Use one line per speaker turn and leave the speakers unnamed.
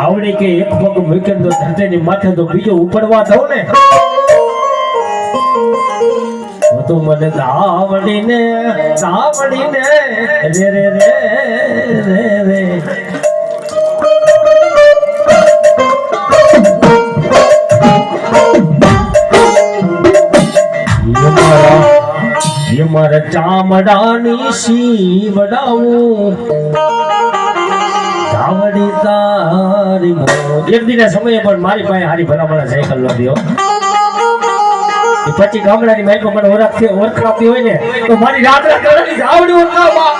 ધાવડી કે એક પગ મૂકીને તો ધરતીની માથે તો બીજો ઉપડવા દઉં ને તો મને ધાવડીને રે રે રે રે રે મારા ચામડાની શીવડાવું ધાવડી તારી એક દિના સમયે પણ મારી પાસે હારી ભલામણા સાયકલ નો દો પછી ગામડાની માઈકો મને ઓળખાતી હોય ને તો મારી રાત ધાવડી ઓળખાવા